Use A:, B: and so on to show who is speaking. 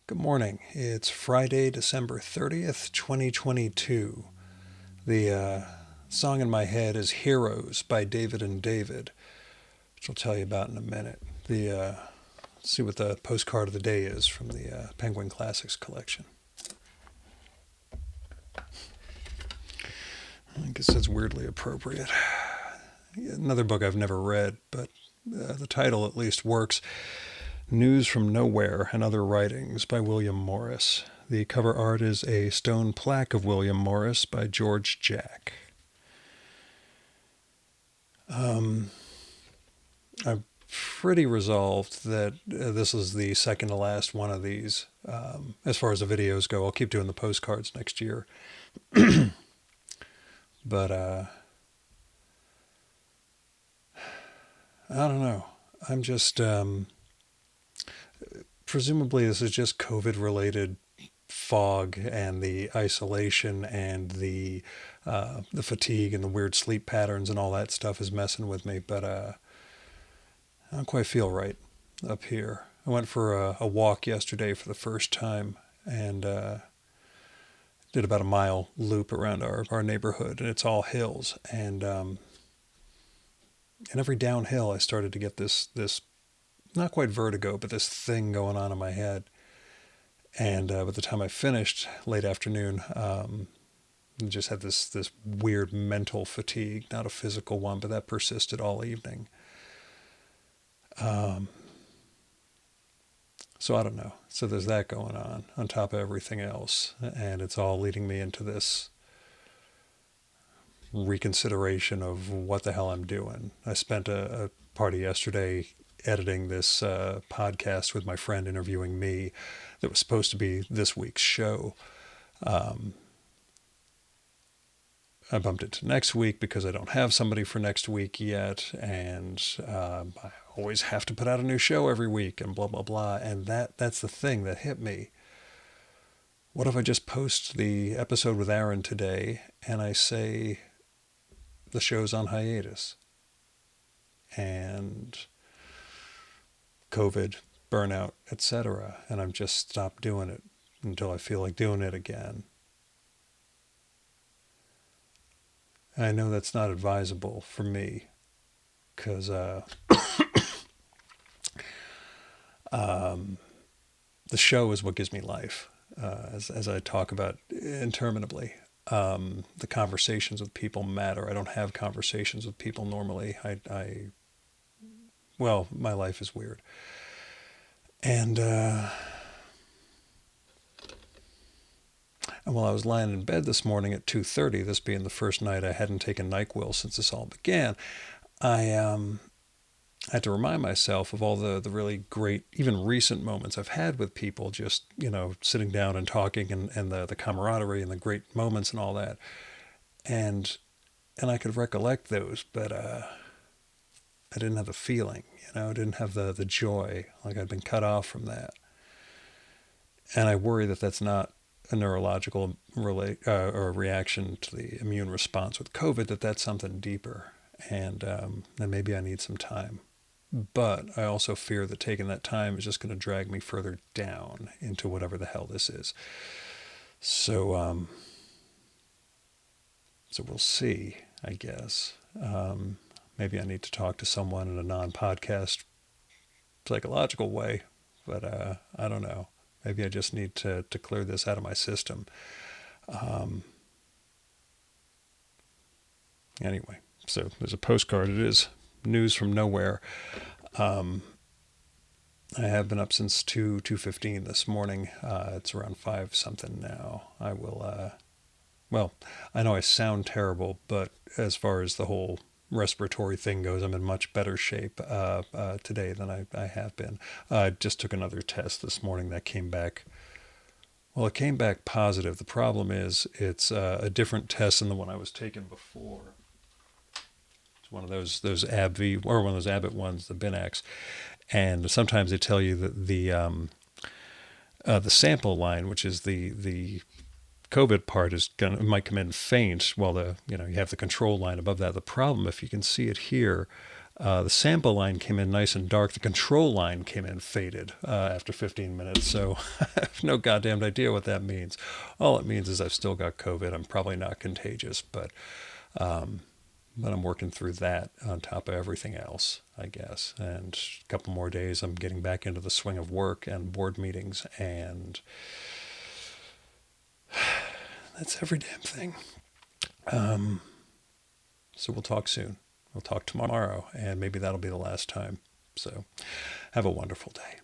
A: Good morning. It's Friday, December 30th, 2022. The song in my head is Heroes by David and David, which I'll tell you about in a minute. Let's see what the postcard of the day is from the Penguin Classics collection. I guess that's weirdly appropriate. Another book I've never read, but the title at least works. News from Nowhere and Other Writings by William Morris. The cover art is a stone plaque of William Morris by George Jack. I'm pretty resolved that this is the second to last one of these. As far as the videos go, I'll keep doing the postcards next year. But I don't know. I'm just presumably this is just COVID related fog and the isolation and the fatigue and the weird sleep patterns and all that stuff is messing with me. But I don't quite feel right up here. I went for a walk yesterday for the first time and did about a mile loop around our neighborhood, and it's all hills. And every downhill, I started to get this not quite vertigo, but this thing going on in my head. And by the time I finished, late afternoon, just had this weird mental fatigue, not a physical one, but that persisted all evening. So I don't know. So there's that going on top of everything else. And it's all leading me into this reconsideration of what the hell I'm doing. I spent a party yesterday editing this podcast with my friend interviewing me that was supposed to be this week's show. I bumped it to next week because I don't have somebody for next week yet, and I always have to put out a new show every week and blah, blah, blah. And that's the thing that hit me. What if I just post the episode with Aaron today and I say the show's on hiatus? And COVID, burnout, etc. And I'm just stopped doing it until I feel like doing it again. I know that's not advisable for me because the show is what gives me life, as I talk about interminably. The conversations with people matter. I don't have conversations with people normally. Well, my life is weird. And while I was lying in bed this morning at 2:30, this being the first night I hadn't taken NyQuil since this all began, I had to remind myself of all the really great, even recent moments I've had with people, just, sitting down and talking and the camaraderie and the great moments and all that. And I could recollect those, but I didn't have the feeling, I didn't have the joy, like I'd been cut off from that. And I worry that that's not a neurological or a reaction to the immune response with COVID, that's something deeper. And then maybe I need some time. But I also fear that taking that time is just going to drag me further down into whatever the hell this is. So we'll see, I guess. Maybe I need to talk to someone in a non-podcast psychological way, but I don't know. Maybe I just need to clear this out of my system. Anyway, so there's a postcard. It is News from Nowhere. I have been up since 2:15 this morning. It's around 5 something now. I will, well, I know I sound terrible, but as far as the whole respiratory thing goes, I'm in much better shape today than I have been. I just took another test this morning that came back. Well, it came back positive. The problem is it's a different test than the one I was taking before. It's one of those AbbVie, or one of those Abbott ones, the Binax. And sometimes they tell you that the sample line, which is the COVID part, might come in faint while you have the control line above that. The problem, if you can see it here, The sample line came in nice and dark. The control line came in faded after 15 minutes. So I have no goddamn idea what that means. All it means is I've still got COVID. I'm probably not contagious, but I'm working through that on top of everything else, I guess. And a couple more days, I'm getting back into the swing of work and board meetings, and that's every damn thing. So we'll talk soon. We'll talk tomorrow, and maybe that'll be the last time. So have a wonderful day.